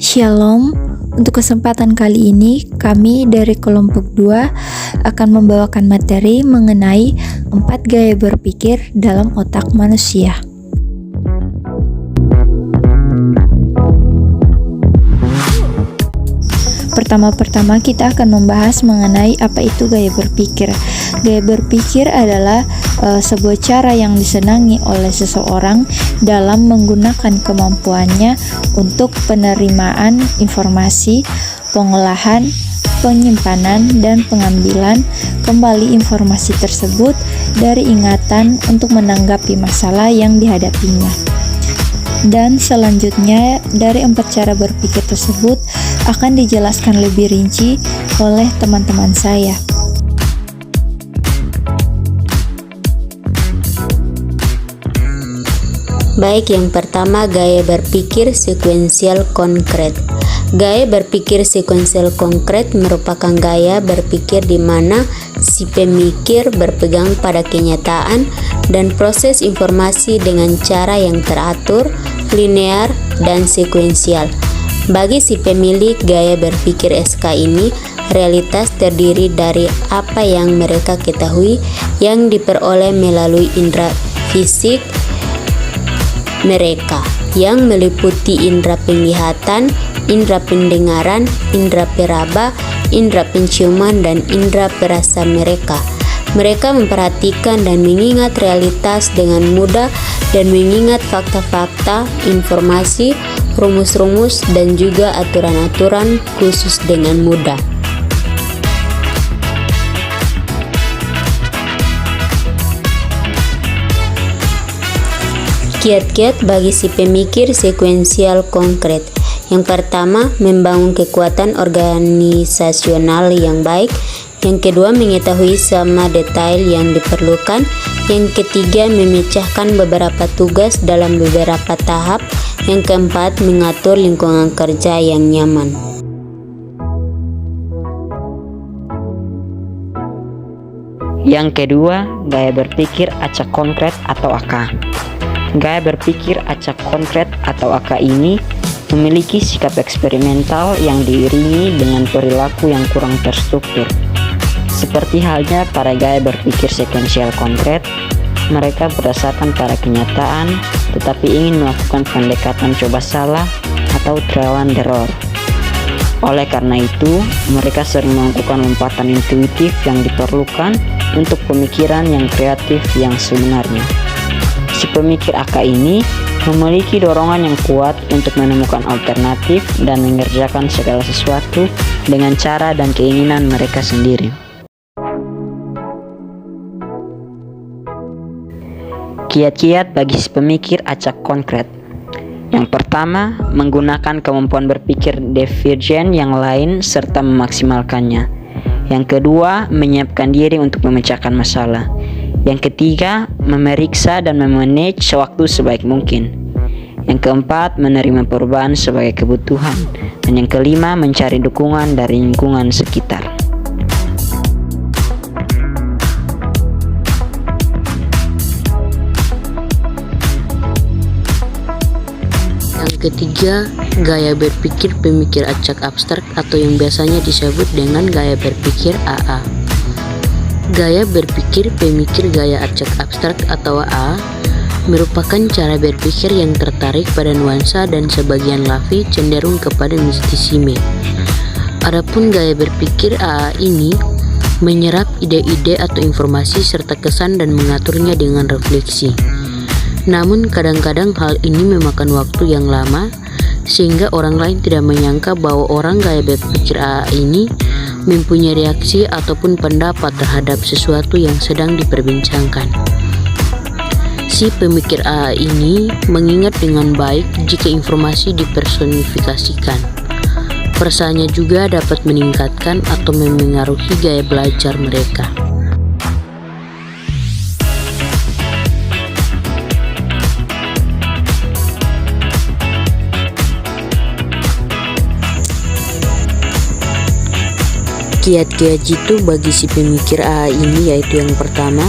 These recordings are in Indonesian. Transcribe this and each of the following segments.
Shalom, untuk kesempatan kali ini kami dari kelompok 2 akan membawakan materi mengenai 4 gaya berpikir dalam otak manusia. Pertama-tama kita akan membahas mengenai apa itu gaya berpikir. Gaya berpikir adalah sebuah cara yang disenangi oleh seseorang dalam menggunakan kemampuannya untuk penerimaan informasi, pengolahan, penyimpanan, dan pengambilan kembali informasi tersebut dari ingatan untuk menanggapi masalah yang dihadapinya. Dan selanjutnya dari 4 cara berpikir tersebut akan dijelaskan lebih rinci oleh teman-teman saya. Baik, yang pertama gaya berpikir sekuensial konkret. Gaya berpikir sekuensial konkret merupakan gaya berpikir di mana si pemikir berpegang pada kenyataan dan proses informasi dengan cara yang teratur, linear, dan sekuensial. Bagi si pemilik gaya berpikir SK ini, realitas terdiri dari apa yang mereka ketahui yang diperoleh melalui indera fisik mereka, yang meliputi indera penglihatan, indera pendengaran, indera peraba, indera penciuman, dan indera perasa mereka. Mereka memperhatikan dan mengingat realitas dengan mudah dan mengingat fakta-fakta, informasi, rumus-rumus, dan juga aturan-aturan khusus dengan mudah. Kiat-kiat bagi si pemikir sekuensial konkret. Yang pertama, membangun kekuatan organisasional yang baik. Yang kedua, mengetahui semua detail yang diperlukan. Yang ketiga, memecahkan beberapa tugas dalam beberapa tahap. Yang keempat, mengatur lingkungan kerja yang nyaman. Yang kedua, gaya berpikir acak konkret atau AK. Gaya berpikir acak konkret atau AK ini memiliki sikap eksperimental yang diiringi dengan perilaku yang kurang terstruktur. Seperti halnya pada gaya berpikir sekuensial konkret, mereka berdasarkan pada kenyataan tetapi ingin melakukan pendekatan coba salah atau trial and error. Oleh karena itu, mereka sering melakukan lompatan intuitif yang diperlukan untuk pemikiran yang kreatif yang sebenarnya. Si pemikir AK ini memiliki dorongan yang kuat untuk menemukan alternatif dan mengerjakan segala sesuatu dengan cara dan keinginan mereka sendiri. Kiat-kiat bagi si pemikir acak konkret. Yang pertama, menggunakan kemampuan berpikir divergen yang lain serta memaksimalkannya. Yang kedua, menyiapkan diri untuk memecahkan masalah. Yang ketiga, memeriksa dan memanage waktu sebaik mungkin. Yang keempat, menerima perubahan sebagai kebutuhan. Dan yang kelima, mencari dukungan dari lingkungan sekitar. Yang ketiga, gaya berpikir pemikir acak abstrak atau yang biasanya disebut dengan gaya berpikir AA. Gaya berpikir pemikir gaya acak abstrak atau AA merupakan cara berpikir yang tertarik pada nuansa dan sebagian lavi cenderung kepada mistisisme. Adapun gaya berpikir AA ini menyerap ide-ide atau informasi serta kesan dan mengaturnya dengan refleksi. Namun kadang-kadang hal ini memakan waktu yang lama sehingga orang lain tidak menyangka bahwa orang gaya berpikir AA ini mempunyai reaksi ataupun pendapat terhadap sesuatu yang sedang diperbincangkan. Si pemikir AA ini mengingat dengan baik jika informasi dipersonifikasikan. Perasaannya juga dapat meningkatkan atau memengaruhi gaya belajar mereka. Kiat-kiat jitu bagi si pemikir AA ini yaitu yang pertama,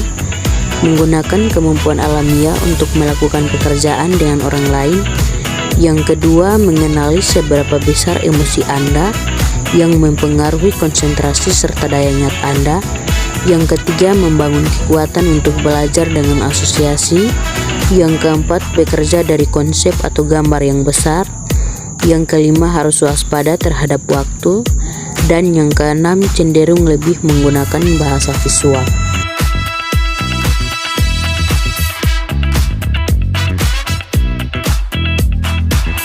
menggunakan kemampuan alamiah untuk melakukan pekerjaan dengan orang lain. Yang kedua, mengenali seberapa besar emosi Anda yang mempengaruhi konsentrasi serta daya ingat Anda. Yang ketiga, membangun kekuatan untuk belajar dengan asosiasi. Yang keempat, bekerja dari konsep atau gambar yang besar. Yang kelima, harus waspada terhadap waktu. Dan yang keenam, cenderung lebih menggunakan bahasa visual.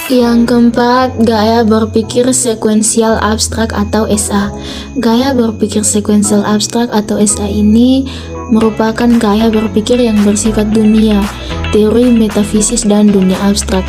Yang keempat, gaya berpikir sekuensial abstrak atau SA. Gaya berpikir sekuensial abstrak atau SA ini merupakan gaya berpikir yang bersifat dunia, teori metafisis dan dunia abstrak.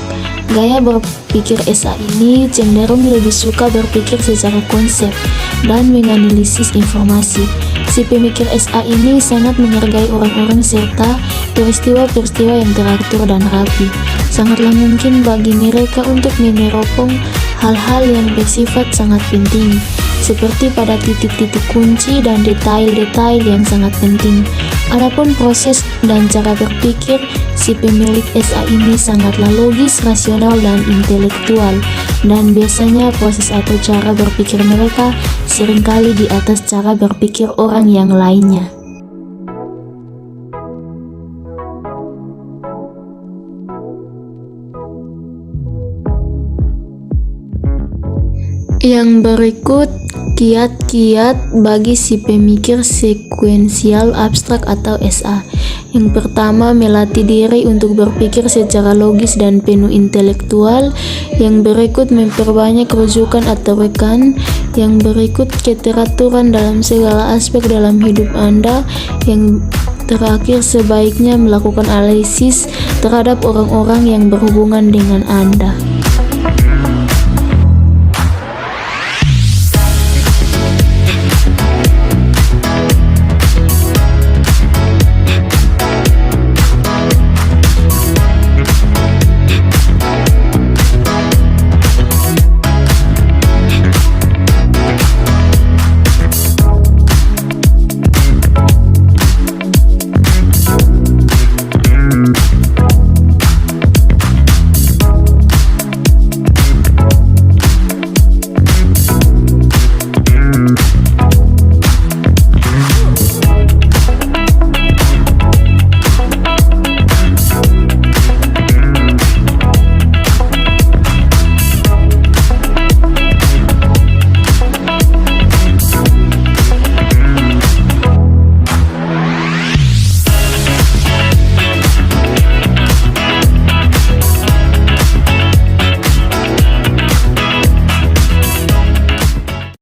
Gaya berpikir SA ini cenderung lebih suka berpikir secara konsep dan menganalisis informasi. Si pemikir SA ini sangat menghargai orang-orang serta peristiwa-peristiwa yang teratur dan rapi. Sangatlah mungkin bagi mereka untuk meneropong hal-hal yang bersifat sangat penting, seperti pada titik-titik kunci dan detail-detail yang sangat penting. Adapun proses dan cara berpikir si pemilik SA ini sangatlah logis, rasional, dan intelektual, dan biasanya proses atau cara berpikir mereka seringkali di atas cara berpikir orang yang lainnya. Yang berikut kiat-kiat bagi si pemikir sekuensial abstrak atau SA. Yang pertama, melatih diri untuk berpikir secara logis dan penuh intelektual. Yang berikut, memperbanyak rujukan atau rekan. Yang berikut, keteraturan dalam segala aspek dalam hidup Anda. Yang terakhir, sebaiknya melakukan analisis terhadap orang-orang yang berhubungan dengan Anda.